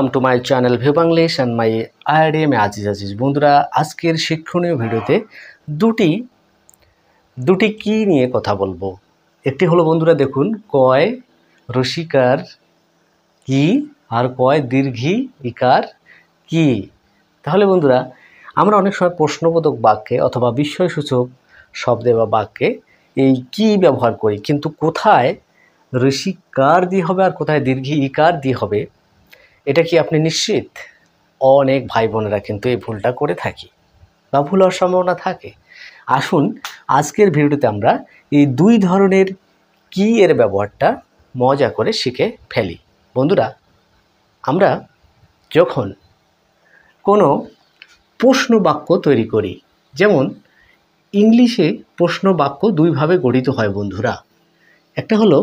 Welcome to my channel view Banglish and my IDM Aziz বন্ধুরা, আজকের শিক্ষণীয় ভিডিওতে দুটি কি নিয়ে কথা বলবো। একটি হলো বন্ধুরা, দেখুন, কয় রসিকার কি আর কয় দীর্ঘী ইকার কি। তাহলে বন্ধুরা, আমরা অনেক সময় প্রশ্নবোধক বাক্যে অথবা বিস্ময়সূচক শব্দে বা বাক্যে এই কি ব্যবহার করি, কিন্তু কোথায় রসিকার দিয়ে হবে আর কোথায় দীর্ঘী ইকার দিয়ে হবে, এটা কি আপনি নিশ্চিত? অনেক ভাই বোনেরা কিন্তু এই ভুলটা করে থাকি বা ভুল হওয়ার সম্ভাবনা থাকে। আসুন আজকের ভিডিওতে আমরা এই দুই ধরনের কি এর ব্যবহারটা মজা করে শিখে ফেলি। বন্ধুরা, আমরা যখন কোনো প্রশ্ন বাক্য তৈরি করি, যেমন ইংলিশে প্রশ্ন বাক্য দুইভাবে গঠিত হয় বন্ধুরা। একটা হলো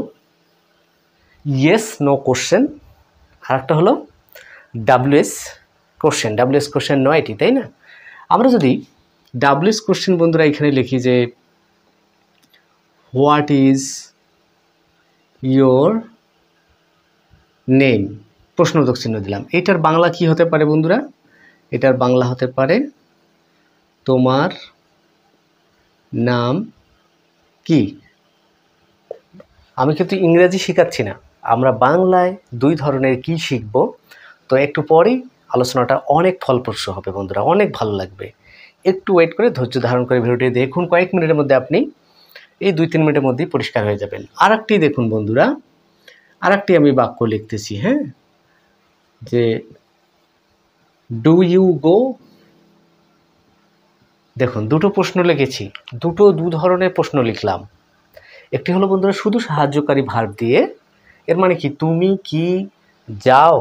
ইয়েস নো কোশ্চেন, আর একটা হলো ডাব্লিউএস কোশ্চেন। ডাব্লিউএস কোশ্চেন 9টি, তাই না? আমরা যদি ডাব্লিউএস কোশ্চেন বন্ধুরা এখানে লিখি যে হোয়াট ইজ ইয়োর নেম, প্রশ্নবোধক চিহ্ন দিলাম। এটার বাংলা কি হতে পারে বন্ধুরা? এটার বাংলা হতে পারে তোমার নাম কি। আমি কিন্তু ইংরেজি শেখাচ্ছি না, আমরা বাংলায় দুই ধরনের কি শিখব। তো একটু পরেই আলোচনাটা অনেক ফলপ্রসূ হবে বন্ধুরা, অনেক ভালো লাগবে। একটু ওয়েট করে ধৈর্য ধারণ করে ভিডিওটি দেখুন, কয়েক মিনিটের মধ্যে আপনি এই 2-3 মিনিটের মধ্যেই পরিষ্কার হয়ে যাবেন। আরেকটি দেখুন বন্ধুরা, আরেকটি আমি বাক্য লিখতেছি, হ্যাঁ, যে ডু ইউ গো। দেখুন, দুটো প্রশ্ন লিখেছি, দু ধরনের প্রশ্ন লিখলাম। একটি হলো বন্ধুরা শুধু সাহায্যকারী ভার্ব দিয়ে, এর মানে কি তুমি কি যাও,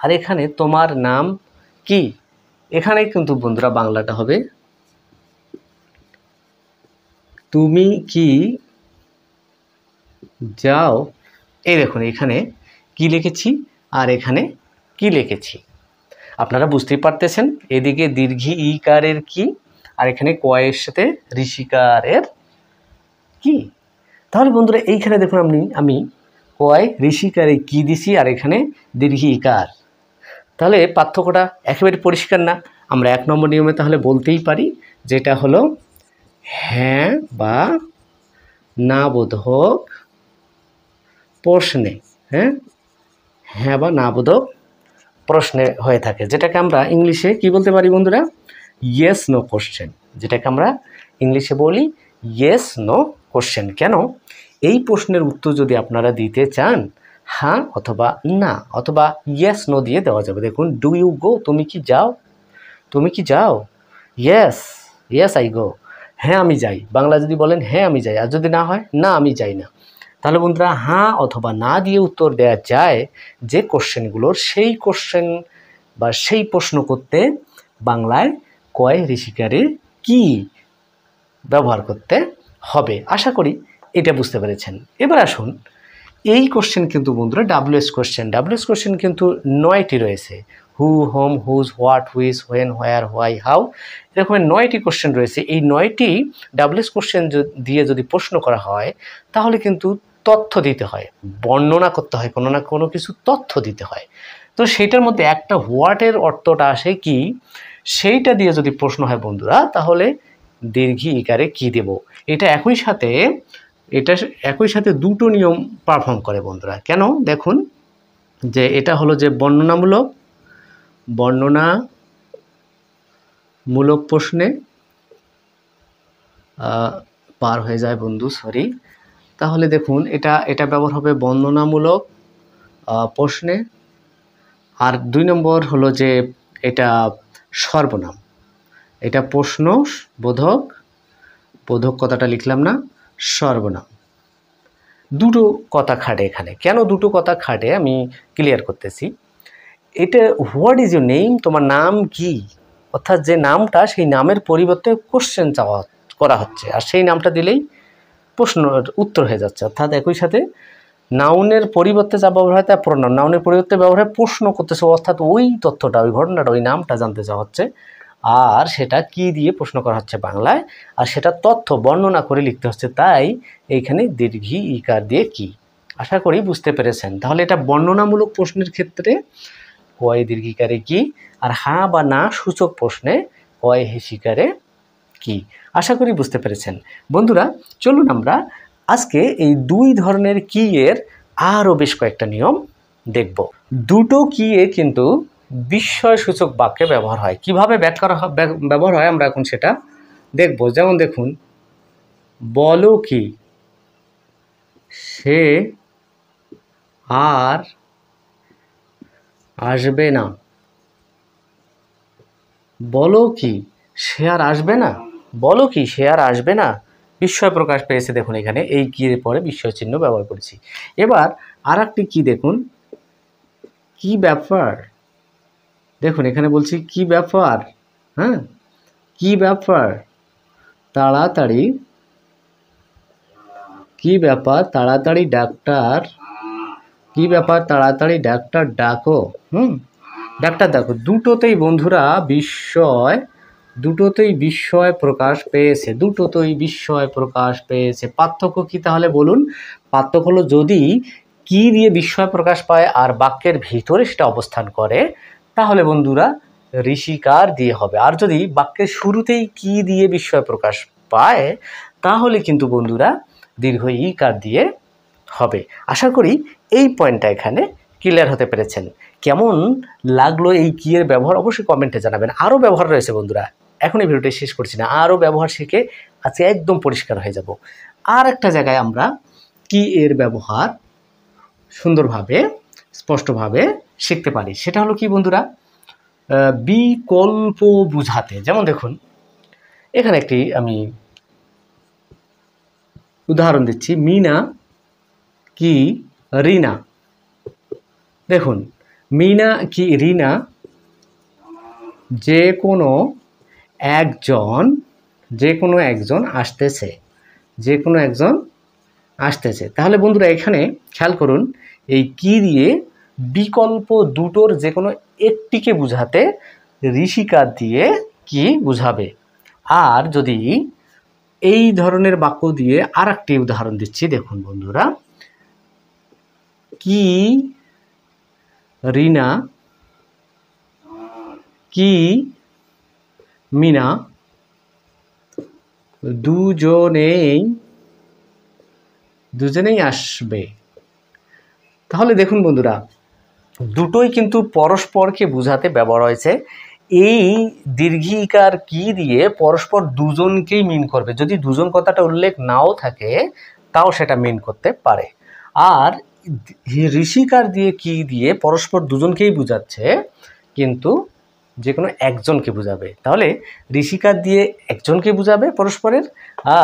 আর এখানে তোমার নাম কি। এখানে কিন্তু বন্ধুরা বাংলাটা হবে তুমি কি যাও। এই দেখুন, এখানে কি লিখেছি আর এখানে কি লিখেছি, আপনারা বুঝতেই পারতেছেন। এদিকে দীর্ঘী ইকারের কি, আর এখানে কয়ের সাথে ঋষিকারের কি। তাহলে বন্ধুরা এইখানে দেখুন আমি কয় ঋষিকারে কি দিছি আর এখানে দীর্ঘী ইকার। তাহলে পার্থক্যটা একেবারে পরিষ্কার না? আমরা 1 নম্বর নিয়মে তাহলে বলতেই পারি যেটা হলো হ্যাঁ বা না বোধক প্রশ্নে, হ্যাঁ বা না বোধক প্রশ্নে হয়ে থাকে, যেটাকে আমরা ইংলিশে কি বলতে পারি বন্ধুরা? ইয়েস নো কোশ্চেন, যেটাকে আমরা ইংলিশে বলি ইয়েস নো কোশ্চেন। কেন? এই প্রশ্নের উত্তর যদি আপনারা দিতে চান হ্যাঁ অথবা না অথবা ইয়েস নো দিয়ে দেওয়া যাবে। দেখুন, ডু ইউ গো, তুমি কি যাও, তুমি কি যাও। ইয়েস, ইয়েস আই গো, হ্যাঁ আমি যাই। বাংলা যদি বলেন হ্যাঁ আমি যাই, আর যদি না হয় না আমি যাই না। তাহলে বন্ধুরা হ্যাঁ অথবা না দিয়ে উত্তর দেওয়া যায় যে কোশ্চেনগুলোর, সেই কোশ্চেন বা সেই প্রশ্ন করতে বাংলায় কয় ঋষিকারে কি ব্যবহার করতে হবে। আশা করি এটা বুঝতে পেরেছেন। এবার আসুন, এই কোশ্চেন কিন্তু বন্ধুরা ডাব্লিউএস কোশ্চেন। ডাব্লিউএস কোশ্চেন কিন্তু 9টি রয়েছে, who, whom, whose, what, which, when, where, why, how, এরকম 9টি কোশ্চেন রয়েছে। এই 9টি ডাব্লিউএস কোশ্চেন দিয়ে যদি প্রশ্ন করা হয় তাহলে কিন্তু তথ্য দিতে হয়, বর্ণনা করতে হয়, কোনো না কোনো কিছু তথ্য দিতে হয়। তো সেইটার মধ্যে একটা হোয়াটের অর্থটা আসে কি, সেইটা দিয়ে যদি প্রশ্ন হয় বন্ধুরা, তাহলে দীর্ঘী ইকারে কি দেব। এটা একই সাথে দুটো নিয়ম পারফর্ম করে বন্ধুরা। কেন? দেখুন, যে এটা হলো যে বর্ণনামূলক প্রশ্নে পার হয়ে যায় বন্ধু, সরি। তাহলে দেখুন, এটা ব্যবহার হবে বর্ণনামূলক প্রশ্নে। আর 2 নম্বর হলো যে এটা সর্বনাম, এটা প্রশ্ন বোধক কথাটা লিখলাম না, সর্বনাম। দুটো কথা খাটে এখানে। কেন দুটো কথা খাটে আমি ক্লিয়ার করতেছি। এটা হোয়াট ইজ ইউর নেম, তোমার নাম কি, অর্থাৎ যে নামটা, সেই নামের পরিবর্তে কোশ্চেন করা হচ্ছে, আর সেই নামটা দিলেই প্রশ্নের উত্তর হয়ে যাচ্ছে। অর্থাৎ একই সাথে নাউনের পরিবর্তে যা ব্যবহার হয় তা প্রোনাউন, নাউনের পরিবর্তে ব্যবহার হয় প্রশ্ন করতেছে, অর্থাৎ ওই তথ্যটা, ওই ঘটনাটা, ওই নামটা জানতে চাওয়া হচ্ছে, আর সেটা কি দিয়ে প্রশ্ন করা হচ্ছে বাংলায়, আর সেটা তথ্য বর্ণনা করে লিখতে হচ্ছে। তাই এইখানে দীর্ঘী ইকার দিয়ে কি। আশা করি বুঝতে পেরেছেন। তাহলে এটা বর্ণনামূলক প্রশ্নের ক্ষেত্রে কয় দীর্ঘিকারে কি, আর হ্যাঁ বা না সূচক প্রশ্নে কয় হেসিকারে কি। আশা করি বুঝতে পেরেছেন বন্ধুরা। চলুন আমরা আজকে এই দুই ধরনের কি এর আরও বেশ কয়েকটা নিয়ম দেখব। দুটো কি এ কিন্তু বিস্ময়সূচক বাক্যে ব্যবহার হয়। কিভাবে ব্যবহার হয় আমরা এখন সেটা দেখব। যেমন দেখুন, বলো কি সে আর আসবে না। বলো কি সে আর আসবে না, বলো কি সে আর আসবে না, বিস্ময় প্রকাশ পেয়েছে। দেখুন এখানে এই কি এর পরে বিস্ময় চিহ্ন ব্যবহার করেছি। এবার আর একটি কি দেখুন, কি ব্যাপার। দেখুন এখানে বলছি কি ব্যাপার, হ্যাঁ কি ব্যাপার তাড়াতাড়ি, কি ব্যাপার তাড়াতাড়ি ডাক্তার, কি ব্যাপার তাড়াতাড়ি ডাক্তার ডাকো। ডাক্তার ডাকো, দুটোতেই বন্ধুরা দুটোতেই বিস্ময় প্রকাশ পেয়েছে, দুটোতেই বিস্ময় প্রকাশ পেয়েছে। পার্থক্য কি তাহলে বলুন? পার্থক্য হলো যদি কি দিয়ে বিস্ময় প্রকাশ পায় আর বাক্যের ভিতরে সেটা অবস্থান করে তাহলে বন্ধুরা ঋষিকার দিয়ে হবে, আর যদি বাক্যের শুরুতেই কি দিয়ে বিস্ময় প্রকাশ পায় তাহলে কিন্তু বন্ধুরা দীর্ঘ ইকার দিয়ে হবে। আশা করি এই পয়েন্টটা এখানে ক্লিয়ার হতে পেরেছেন। কেমন লাগলো এই কি এর ব্যবহার অবশ্যই কমেন্টে জানাবেন। আরও ব্যবহার রয়েছে বন্ধুরা, এখন এই ভিডিওটা শেষ করছি না, আরও ব্যবহার শিখে আজকে একদম পরিষ্কার হয়ে যাব। আর একটা জায়গায় আমরা কি এর ব্যবহার সুন্দরভাবে স্পষ্টভাবে শিখতে পারি, সেটা হলো কি বন্ধুরা, বিকল্প বুঝাতে। যেমন দেখুন এখানে একটি আমি উদাহরণ দিচ্ছি, মিনা কি রিনা। দেখুন মিনা কি রিনা যে কোনো একজন আসতেছে, যে কোনো একজন আসতেছে। তাহলে বন্ধুরা এখানে খেয়াল করুন, এই কি দিয়ে বিকল্প দুটোর যে কোনো একটিকে বুঝাতে ঋষিকার দিয়ে কি বুঝাবে। আর যদি এই ধরনের বাক্য দিয়ে আর একটি উদাহরণ দিচ্ছি, দেখুন বন্ধুরা, কি রিনা কি মিনা দুজনেই আসবে। তাহলে দেখুন বন্ধুরা দুটোই কিন্তু পরস্পরকে বোঝাতে ব্যবহার হয়েছে। এই দীর্ঘিকার কি দিয়ে পরস্পর দুজনকেই মিন করবে, যদি দুজন কথাটা উল্লেখ নাও থাকে তাও সেটা মিন করতে পারে। আর ঋষিকার দিয়ে কি দিয়ে পরস্পর দুজনকেই বোঝাচ্ছে কিন্তু যে কোনো একজনকে বোঝাবে। তাহলে ঋষিকার দিয়ে একজনকে বোঝাবে পরস্পরের,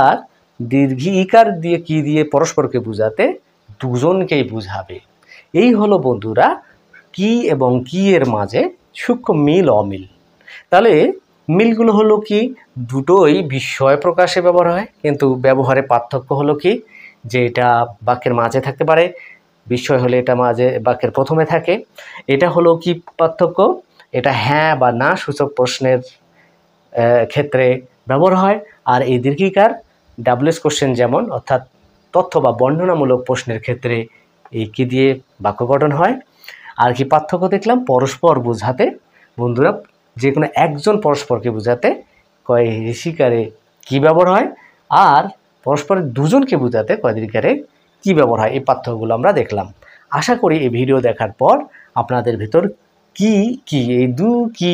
আর দীর্ঘিকার দিয়ে কি দিয়ে পরস্পরকে বোঝাতে দুজনকেই বোঝাবে। এই হলো বন্ধুরা কি এবং কি এর মাঝে সূক্ষ্ম মিল অমিল। তাহলে মিলগুলো হলো কি, দুটোই বিস্ময় প্রকাশে ব্যবহার হয়, কিন্তু ব্যবহারে পার্থক্য হলো কি, যে এটা বাক্যের মাঝে থাকতে পারে, বিস্ময় হলে এটা মাঝে বাক্যের প্রথমে থাকে। এটা হলো কি পার্থক্য, এটা হ্যাঁ বা না সূচক প্রশ্নের ক্ষেত্রে ব্যবহার হয়। আর এই দীর্ঘিকার ডাব্লিউএস কোশ্চেন যেমন, অর্থাৎ তথ্য বা বর্ণনামূলক প্রশ্নের ক্ষেত্রে এই কি দিয়ে বাক্য গঠন হয়। আর কি পার্থক্য দেখলাম, পরস্পর বোঝাতে বন্ধুরা যে কোনো একজন পরস্পরকে বোঝাতে কয় ঋষিকারে কি ব্যবহার হয়, আর পরস্পরের দুজনকে বোঝাতে কয় দীর্ঘিকারে কি ব্যবহার হয়। এই পার্থক্যগুলো আমরা দেখলাম। আশা করি এই ভিডিও দেখার পর আপনাদের ভিতর কি এই কি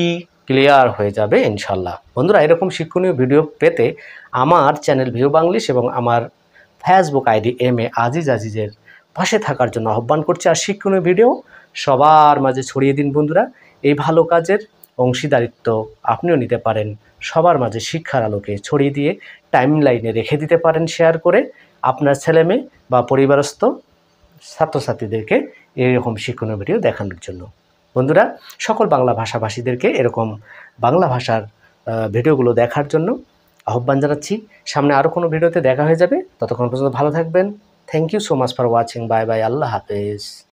ক্লিয়ার হয়ে যাবে ইনশাল্লাহ। বন্ধুরা এরকম শিক্ষণীয় ভিডিও পেতে আমার চ্যানেল ভিউ বাংলিশ এবং আমার ফেসবুক আইডি MA আজিজের পাশে থাকার জন্য আহ্বান করছি। আর শিক্ষণীয় ভিডিও সবার মাঝে ছড়িয়ে দিন বন্ধুরা। এই ভালো কাজের অংশীদারিত্ব আপনিও নিতে পারেন, সবার মাঝে শিক্ষার আলোকে ছড়িয়ে দিয়ে টাইমলাইনে রেখে দিতে পারেন শেয়ার করে আপনার ছেলেমেয়ে বা পরিবারস্থ ছাত্রছাত্রীদেরকে এরকম শিক্ষণীয় ভিডিও দেখানোর জন্য। বন্ধুরা সকল বাংলা ভাষাভাষীদেরকে এরকম বাংলা ভাষার ভিডিওগুলো দেখার জন্য আহ্বান জানাচ্ছি। সামনে আরও কোনো ভিডিওতে দেখা হয়ে যাবে, ততক্ষণ পর্যন্ত ভালো থাকবেন। Thank you so much for watching. Bye bye, আল্লাহ হাফেজ।